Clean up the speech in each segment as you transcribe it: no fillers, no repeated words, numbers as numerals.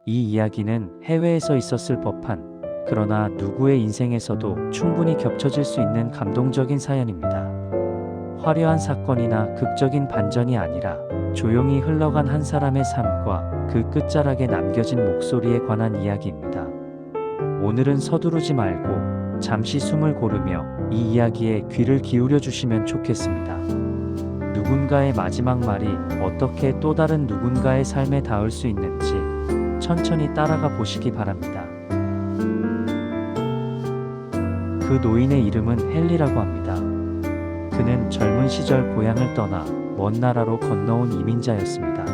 이 이야기는 해외에서 있었을 법한, 그러나 누구의 인생에서도 충분히 겹쳐질 수 있는 감동적인 사연입니다. 화려한 사건이나 극적인 반전이 아니라 조용히 흘러간 한 사람의 삶과 그 끝자락에 남겨진 목소리에 관한 이야기입니다. 오늘은 서두르지 말고 잠시 숨을 고르며 이 이야기에 귀를 기울여 주시면 좋겠습니다. 누군가의 마지막 말이 어떻게 또 다른 누군가의 삶에 닿을 수 있는지 천천히 따라가 보시기 바랍니다. 그 노인의 이름은 헨리라고 합니다. 그는 젊은 시절 고향을 떠나 먼 나라로 건너온 이민자였습니다.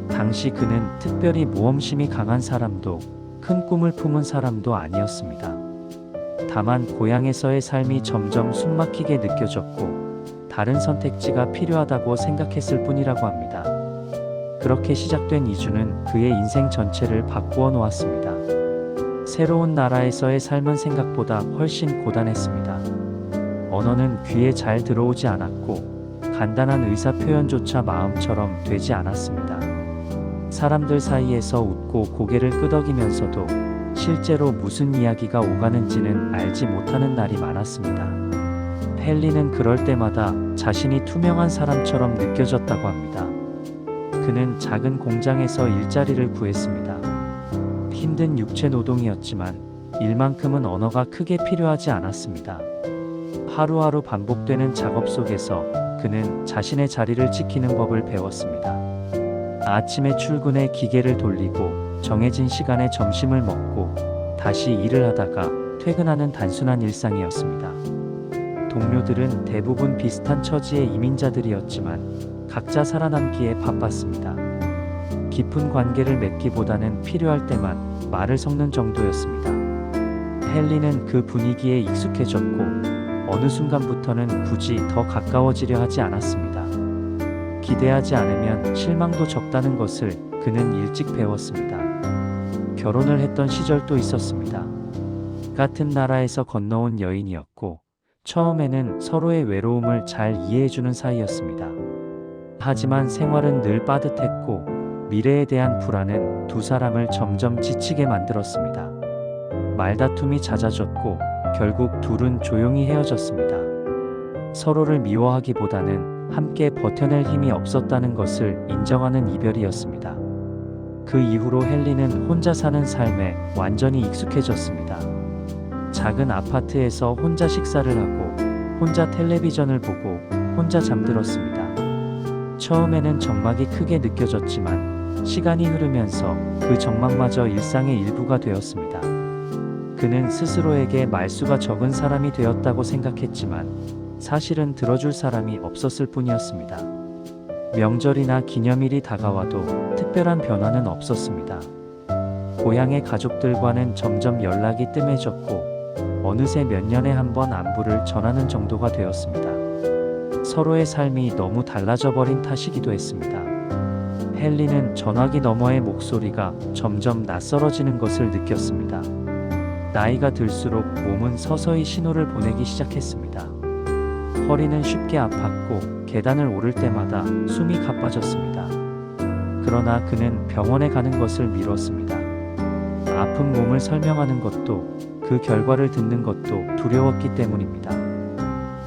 당시 그는 특별히 모험심이 강한 사람도 큰 꿈을 품은 사람도 아니었습니다. 다만 고향에서의 삶이 점점 숨막히게 느껴졌고 다른 선택지가 필요하다고 생각했을 뿐이라고 합니다. 그렇게 시작된 이주는 그의 인생 전체를 바꾸어 놓았습니다. 새로운 나라에서의 삶은 생각보다 훨씬 고단했습니다. 언어는 귀에 잘 들어오지 않았고 간단한 의사 표현조차 마음처럼 되지 않았습니다. 사람들 사이에서 웃고 고개를 끄덕이면서도 실제로 무슨 이야기가 오가는지는 알지 못하는 날이 많았습니다. 헨리는 그럴 때마다 자신이 투명한 사람처럼 느껴졌다고 합니다. 그는 작은 공장에서 일자리를 구했습니다. 힘든 육체 노동이었지만 일만큼은 언어가 크게 필요하지 않았습니다. 하루하루 반복되는 작업 속에서 그는 자신의 자리를 지키는 법을 배웠습니다. 아침에 출근해 기계를 돌리고 정해진 시간에 점심을 먹고 다시 일을 하다가 퇴근하는 단순한 일상이었습니다. 동료들은 대부분 비슷한 처지의 이민자들이었지만 각자 살아남기에 바빴습니다. 깊은 관계를 맺기보다는 필요할 때만 말을 섞는 정도였습니다. 헨리는 그 분위기에 익숙해졌고 어느 순간부터는 굳이 더 가까워지려 하지 않았습니다. 기대하지 않으면 실망도 적다는 것을 그는 일찍 배웠습니다. 결혼을 했던 시절도 있었습니다. 같은 나라에서 건너온 여인이었고 처음에는 서로의 외로움을 잘 이해해주는 사이였습니다. 하지만 생활은 늘 빠듯했고 미래에 대한 불안은 두 사람을 점점 지치게 만들었습니다. 말다툼이 잦아졌고 결국 둘은 조용히 헤어졌습니다. 서로를 미워하기보다는 함께 버텨낼 힘이 없었다는 것을 인정하는 이별이었습니다. 그 이후로 헨리는 혼자 사는 삶에 완전히 익숙해졌습니다. 작은 아파트에서 혼자 식사를 하고 혼자 텔레비전을 보고 혼자 잠들었습니다. 처음에는 적막이 크게 느껴졌지만 시간이 흐르면서 그 적막마저 일상의 일부가 되었습니다. 그는 스스로에게 말수가 적은 사람이 되었다고 생각했지만 사실은 들어줄 사람이 없었을 뿐이었습니다. 명절이나 기념일이 다가와도 특별한 변화는 없었습니다. 고향의 가족들과는 점점 연락이 뜸해졌고 어느새 몇 년에 한 번 안부를 전하는 정도가 되었습니다. 서로의 삶이 너무 달라져 버린 탓이기도 했습니다. 헨리는 전화기 너머의 목소리가 점점 낯설어지는 것을 느꼈습니다. 나이가 들수록 몸은 서서히 신호를 보내기 시작했습니다. 허리는 쉽게 아팠고 계단을 오를 때마다 숨이 가빠졌습니다. 그러나 그는 병원에 가는 것을 미뤘습니다. 아픈 몸을 설명하는 것도 그 결과를 듣는 것도 두려웠기 때문입니다.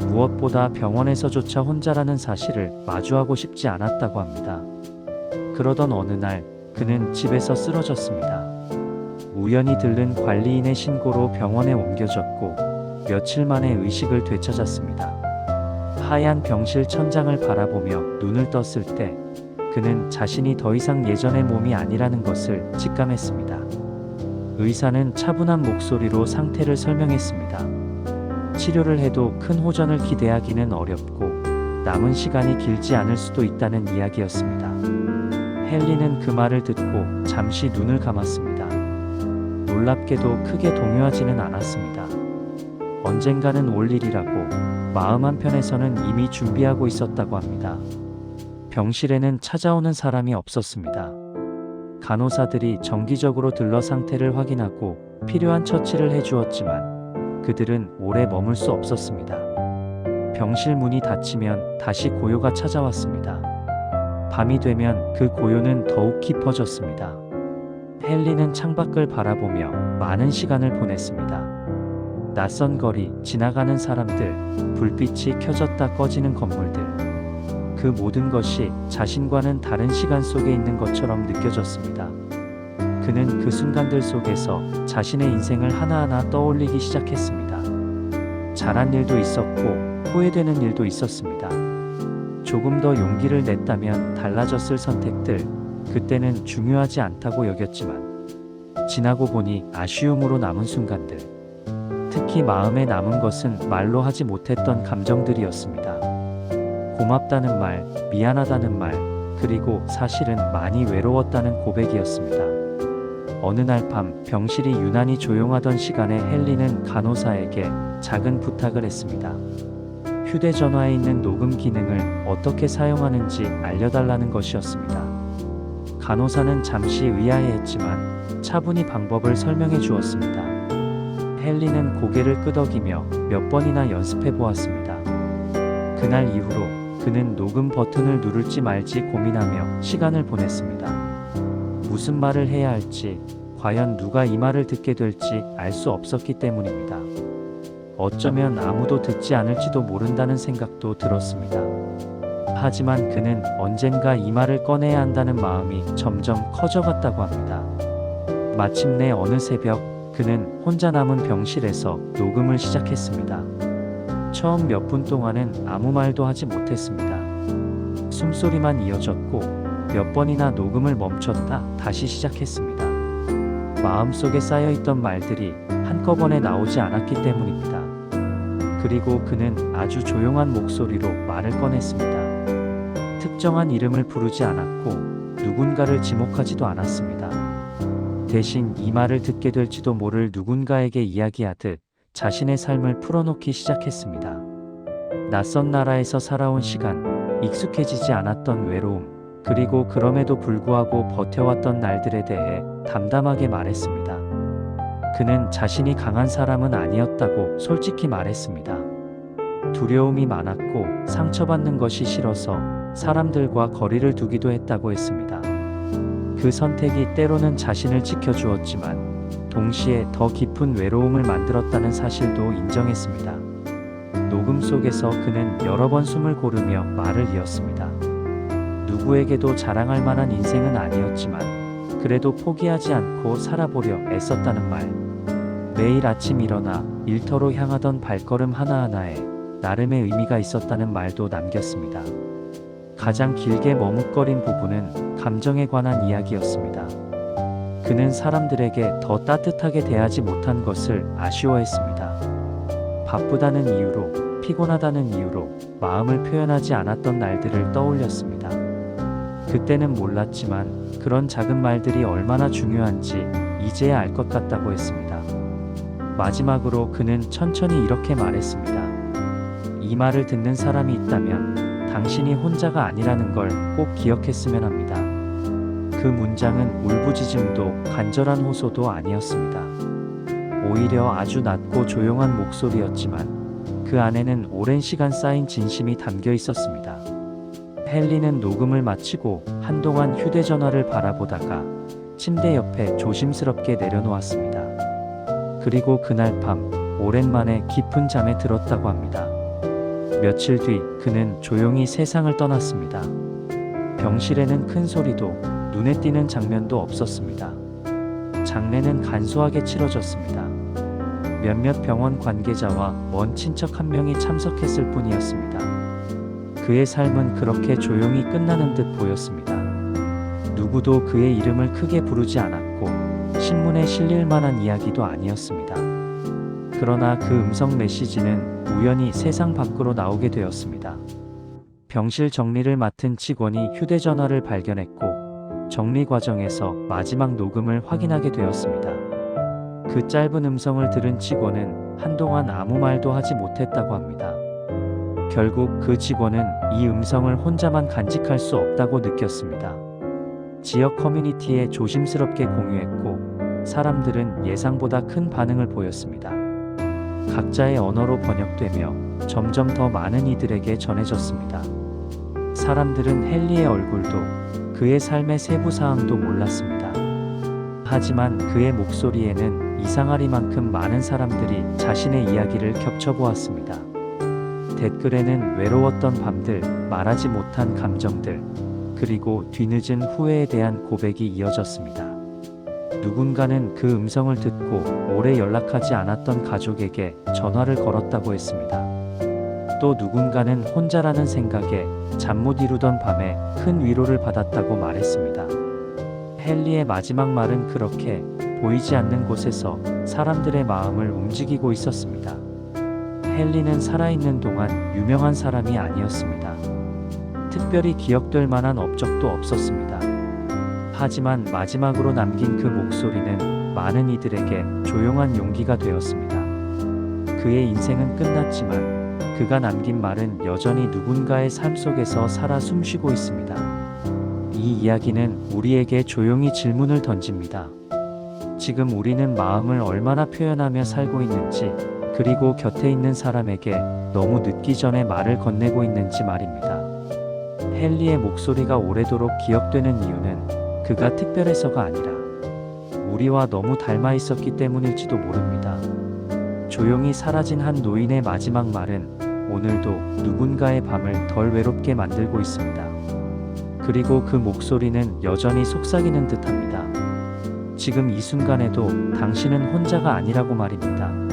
무엇보다 병원에서조차 혼자라는 사실을 마주하고 싶지 않았다고 합니다. 그러던 어느 날 그는 집에서 쓰러졌습니다. 우연히 들른 관리인의 신고로 병원에 옮겨졌고 며칠 만에 의식을 되찾았습니다. 하얀 병실 천장을 바라보며 눈을 떴을 때 그는 자신이 더 이상 예전의 몸이 아니라는 것을 직감했습니다. 의사는 차분한 목소리로 상태를 설명했습니다. 치료를 해도 큰 호전을 기대하기는 어렵고 남은 시간이 길지 않을 수도 있다는 이야기였습니다. 헨리는 그 말을 듣고 잠시 눈을 감았습니다. 놀랍게도 크게 동요하지는 않았습니다. 언젠가는 올 일이라고 마음 한편에서는 이미 준비하고 있었다고 합니다. 병실에는 찾아오는 사람이 없었습니다. 간호사들이 정기적으로 들러 상태를 확인하고 필요한 처치를 해주었지만 그들은 오래 머물 수 없었습니다. 병실 문이 닫히면 다시 고요가 찾아왔습니다. 밤이 되면 그 고요는 더욱 깊어졌습니다. 헨리는 창밖을 바라보며 많은 시간을 보냈습니다. 낯선 거리, 지나가는 사람들, 불빛이 켜졌다 꺼지는 건물들. 그 모든 것이 자신과는 다른 시간 속에 있는 것처럼 느껴졌습니다. 그는 그 순간들 속에서 자신의 인생을 하나하나 떠올리기 시작했습니다. 잘한 일도 있었고 후회되는 일도 있었습니다. 조금 더 용기를 냈다면 달라졌을 선택들, 그때는 중요하지 않다고 여겼지만 지나고 보니 아쉬움으로 남은 순간들, 특히 마음에 남은 것은 말로 하지 못했던 감정들이었습니다. 고맙다는 말, 미안하다는 말, 그리고 사실은 많이 외로웠다는 고백이었습니다. 어느 날 밤 병실이 유난히 조용하던 시간에 헨리는 간호사에게 작은 부탁을 했습니다. 휴대전화에 있는 녹음 기능을 어떻게 사용하는지 알려달라는 것이었습니다. 간호사는 잠시 의아해했지만 차분히 방법을 설명해 주었습니다. 헨리는 고개를 끄덕이며 몇 번이나 연습해 보았습니다. 그날 이후로 그는 녹음 버튼을 누를지 말지 고민하며 시간을 보냈습니다. 무슨 말을 해야 할지, 과연 누가 이 말을 듣게 될지 알 수 없었기 때문입니다. 어쩌면 아무도 듣지 않을지도 모른다는 생각도 들었습니다. 하지만 그는 언젠가 이 말을 꺼내야 한다는 마음이 점점 커져갔다고 합니다. 마침내 어느 새벽 그는 혼자 남은 병실에서 녹음을 시작했습니다. 처음 몇 분 동안은 아무 말도 하지 못했습니다. 숨소리만 이어졌고 몇 번이나 녹음을 멈췄다 다시 시작했습니다. 마음속에 쌓여있던 말들이 한꺼번에 나오지 않았기 때문입니다. 그리고 그는 아주 조용한 목소리로 말을 꺼냈습니다. 특정한 이름을 부르지 않았고 누군가를 지목하지도 않았습니다. 대신 이 말을 듣게 될지도 모를 누군가에게 이야기하듯 자신의 삶을 풀어놓기 시작했습니다. 낯선 나라에서 살아온 시간, 익숙해지지 않았던 외로움, 그리고 그럼에도 불구하고 버텨왔던 날들에 대해 담담하게 말했습니다. 그는 자신이 강한 사람은 아니었다고 솔직히 말했습니다. 두려움이 많았고 상처받는 것이 싫어서 사람들과 거리를 두기도 했다고 했습니다. 그 선택이 때로는 자신을 지켜주었지만 동시에 더 깊은 외로움을 만들었다는 사실도 인정했습니다. 녹음 속에서 그는 여러 번 숨을 고르며 말을 이었습니다. 누구에게도 자랑할 만한 인생은 아니었지만 그래도 포기하지 않고 살아보려 애썼다는 말. 매일 아침 일어나 일터로 향하던 발걸음 하나하나에 나름의 의미가 있었다는 말도 남겼습니다. 가장 길게 머뭇거린 부분은 감정에 관한 이야기였습니다. 그는 사람들에게 더 따뜻하게 대하지 못한 것을 아쉬워했습니다. 바쁘다는 이유로, 피곤하다는 이유로 마음을 표현하지 않았던 날들을 떠올렸습니다. 그때는 몰랐지만 그런 작은 말들이 얼마나 중요한지 이제야 알 것 같다고 했습니다. 마지막으로 그는 천천히 이렇게 말했습니다. 이 말을 듣는 사람이 있다면 당신이 혼자가 아니라는 걸 꼭 기억했으면 합니다. 그 문장은 울부짖음도 간절한 호소도 아니었습니다. 오히려 아주 낮고 조용한 목소리였지만 그 안에는 오랜 시간 쌓인 진심이 담겨 있었습니다. 헨리는 녹음을 마치고 한동안 휴대전화를 바라보다가 침대 옆에 조심스럽게 내려놓았습니다. 그리고 그날 밤 오랜만에 깊은 잠에 들었다고 합니다. 며칠 뒤 그는 조용히 세상을 떠났습니다. 병실에는 큰 소리도 눈에 띄는 장면도 없었습니다. 장례는 간소하게 치러졌습니다. 몇몇 병원 관계자와 먼 친척 한 명이 참석했을 뿐이었습니다. 그의 삶은 그렇게 조용히 끝나는 듯 보였습니다. 누구도 그의 이름을 크게 부르지 않았고 신문에 실릴 만한 이야기도 아니었습니다. 그러나 그 음성 메시지는 우연히 세상 밖으로 나오게 되었습니다. 병실 정리를 맡은 직원이 휴대전화를 발견했고 정리 과정에서 마지막 녹음을 확인하게 되었습니다. 그 짧은 음성을 들은 직원은 한동안 아무 말도 하지 못했다고 합니다. 결국 그 직원은 이 음성을 혼자만 간직할 수 없다고 느꼈습니다. 지역 커뮤니티에 조심스럽게 공유했고 사람들은 예상보다 큰 반응을 보였습니다. 각자의 언어로 번역되며 점점 더 많은 이들에게 전해졌습니다. 사람들은 헨리의 얼굴도 그의 삶의 세부 사항도 몰랐습니다. 하지만 그의 목소리에는 이상하리만큼 많은 사람들이 자신의 이야기를 겹쳐보았습니다. 댓글에는 외로웠던 밤들, 말하지 못한 감정들, 그리고 뒤늦은 후회에 대한 고백이 이어졌습니다. 누군가는 그 음성을 듣고 오래 연락하지 않았던 가족에게 전화를 걸었다고 했습니다. 또 누군가는 혼자라는 생각에 잠 못 이루던 밤에 큰 위로를 받았다고 말했습니다. 헨리의 마지막 말은 그렇게 보이지 않는 곳에서 사람들의 마음을 움직이고 있었습니다. 헨리는 살아있는 동안 유명한 사람이 아니었습니다. 특별히 기억될 만한 업적도 없었습니다. 하지만 마지막으로 남긴 그 목소리는 많은 이들에게 조용한 용기가 되었습니다. 그의 인생은 끝났지만 그가 남긴 말은 여전히 누군가의 삶 속에서 살아 숨쉬고 있습니다. 이 이야기는 우리에게 조용히 질문을 던집니다. 지금 우리는 마음을 얼마나 표현하며 살고 있는지, 그리고 곁에 있는 사람에게 너무 늦기 전에 말을 건네고 있는지 말입니다. 헨리의 목소리가 오래도록 기억되는 이유는 그가 특별해서가 아니라 우리와 너무 닮아 있었기 때문일지도 모릅니다. 조용히 사라진 한 노인의 마지막 말은 오늘도 누군가의 밤을 덜 외롭게 만들고 있습니다. 그리고 그 목소리는 여전히 속삭이는 듯합니다. 지금 이 순간에도 당신은 혼자가 아니라고 말입니다.